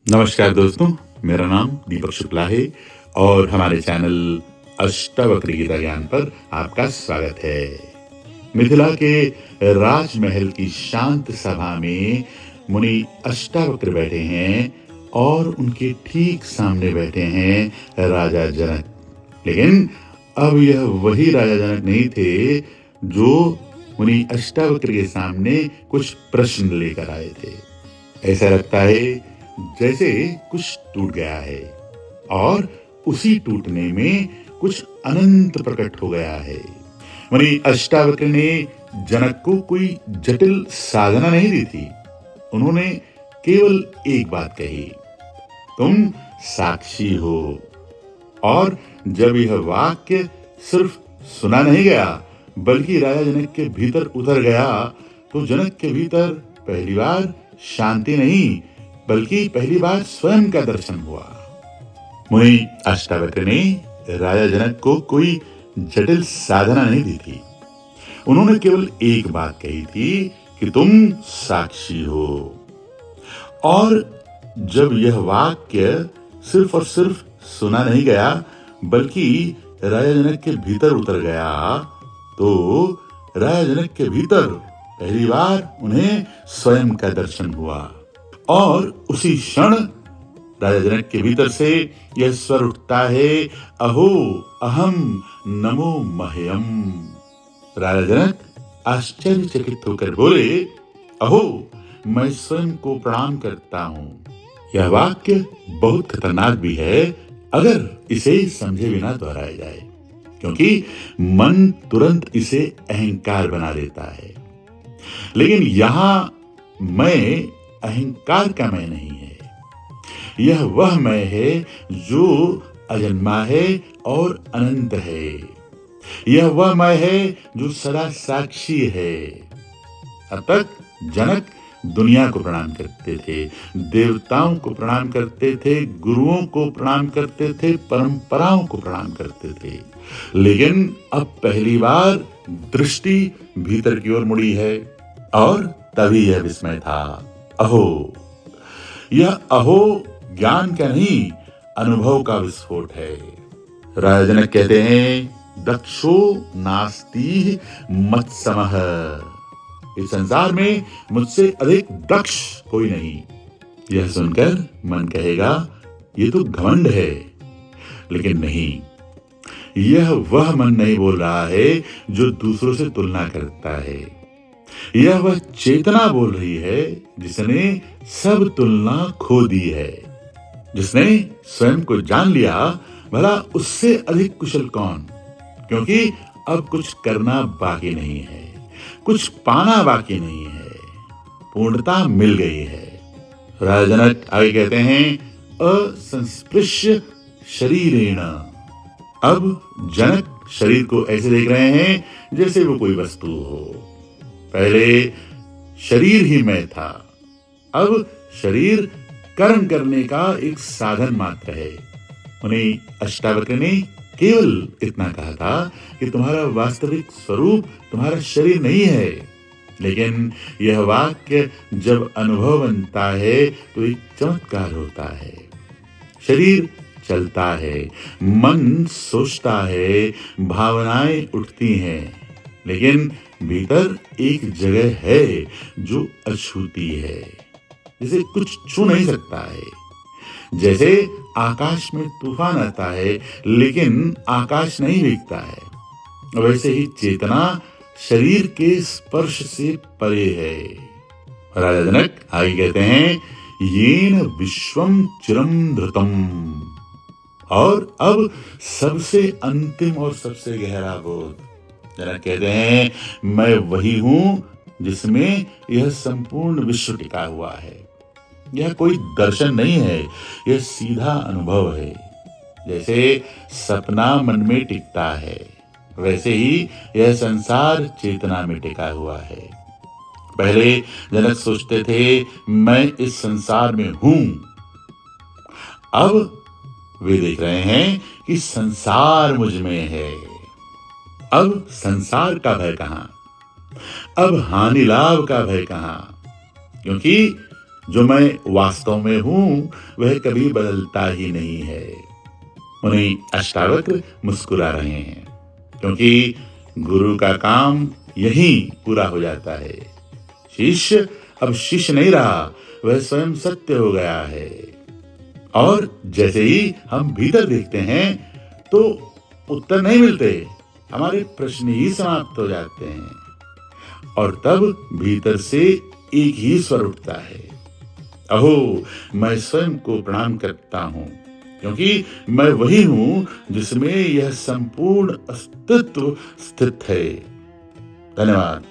नमस्कार दोस्तों, मेरा नाम दीपक शुक्ला है और हमारे चैनल अष्टावक्र गीता ज्ञान पर आपका स्वागत है। मिथिला के राजमहल की शांत सभा में मुनि अष्टावक्र बैठे हैं और उनके ठीक सामने बैठे हैं राजा जनक। लेकिन अब यह वही राजा जनक नहीं थे जो मुनि अष्टावक्र के सामने कुछ प्रश्न लेकर आए थे। ऐसा लगता है जैसे कुछ टूट गया है और उसी टूटने में कुछ अनंत प्रकट हो गया है। मुनि अष्टावक्र ने जनक को कोई जटिल साधना नहीं दी थी। उन्होंने केवल एक बात कही, तुम साक्षी हो। और जब यह वाक्य सिर्फ सुना नहीं गया बल्कि राजा जनक के भीतर उतर गया तो जनक के भीतर पहली बार शांति नहीं बल्कि पहली बार स्वयं का दर्शन हुआ। मुनि अष्टावक्र ने राजा जनक को कोई जटिल साधना नहीं दी थी। उन्होंने केवल एक बात कही थी कि तुम साक्षी हो। और जब यह वाक्य सिर्फ और सिर्फ सुना नहीं गया बल्कि राजा जनक के भीतर उतर गया तो राजा जनक के भीतर पहली बार उन्हें स्वयं का दर्शन हुआ। और उसी क्षण राजा जनक के भीतर से यह स्वर उठता है, अहो अहम नमो मह्यम। राजा जनक आश्चर्यचकित होकर बोले, अहो मैं स्वयं को प्रणाम करता हूं। यह वाक्य बहुत खतरनाक भी है अगर इसे समझे बिना दोहराया जाए, क्योंकि मन तुरंत इसे अहंकार बना देता है। लेकिन यहां मैं अहंकार का मैं नहीं है। यह वह मैं है जो अजन्मा है और अनंत है। यह वह मैं है जो सदा साक्षी है। अब तक जनक दुनिया को प्रणाम करते थे, देवताओं को प्रणाम करते थे, गुरुओं को प्रणाम करते थे, परंपराओं को प्रणाम करते थे। लेकिन अब पहली बार दृष्टि भीतर की ओर मुड़ी है और तभी यह विस्मय था। अहो, यह अहो ज्ञान का नहीं अनुभव का विस्फोट है। राजा जनक कहते हैं, दक्षो नास्ति मत्समः। इस संसार में मुझसे अधिक दक्ष कोई नहीं। यह सुनकर मन कहेगा ये तो घमंड है, लेकिन नहीं, यह वह मन नहीं बोल रहा है जो दूसरों से तुलना करता है। यह वह चेतना बोल रही है जिसने सब तुलना खो दी है, जिसने स्वयं को जान लिया भला उससे अधिक कुशल कौन। क्योंकि अब कुछ करना बाकी नहीं है, कुछ पाना बाकी नहीं है, पूर्णता मिल गई है। राजा जनक आगे कहते हैं, असंस्पृश्य शरीरेण। अब जनक शरीर को ऐसे देख रहे हैं जैसे वो कोई वस्तु हो। पहले शरीर ही मैं था, अब शरीर कर्म करने का एक साधन मात्र है। उन्हें अष्टावक्र ने केवल इतना कहा था कि तुम्हारा वास्तविक स्वरूप तुम्हारा शरीर नहीं है। लेकिन यह वाक्य जब अनुभव बनता है तो एक चमत्कार होता है। शरीर चलता है, मन सोचता है, भावनाएं उठती हैं, लेकिन भीतर एक जगह है जो अछूती है, जिसे कुछ छू नहीं सकता है। जैसे आकाश में तूफान आता है लेकिन आकाश नहीं भीगता है, वैसे ही चेतना शरीर के स्पर्श से परे है। राजा जनक आगे कहते हैं, येन विश्वम चिरम धृतम। और अब सबसे अंतिम और सबसे गहरा बोध। जनक कहते हैं, मैं वही हूं जिसमें यह संपूर्ण विश्व टिका हुआ है। यह कोई दर्शन नहीं है, यह सीधा अनुभव है। जैसे सपना मन में टिकता है वैसे ही यह संसार चेतना में टिका हुआ है। पहले जनक सोचते थे मैं इस संसार में हूं, अब वे देख रहे हैं कि संसार मुझ में है। अब संसार का भय कहां, अब हानि लाभ का भय कहां, क्योंकि जो मैं वास्तव में हूं वह कभी बदलता ही नहीं है। मुनि अष्टावक्र मुस्कुरा रहे हैं, क्योंकि गुरु का काम यहीं पूरा हो जाता है। शिष्य अब शिष्य नहीं रहा, वह स्वयं सत्य हो गया है। और जैसे ही हम भीतर देखते हैं तो उत्तर नहीं मिलते, हमारे प्रश्न ही समाप्त हो जाते हैं। और तब भीतर से एक ही स्वर उठता है, अहो मैं स्वयं को प्रणाम करता हूं, क्योंकि मैं वही हूं जिसमें यह संपूर्ण अस्तित्व स्थित है। धन्यवाद।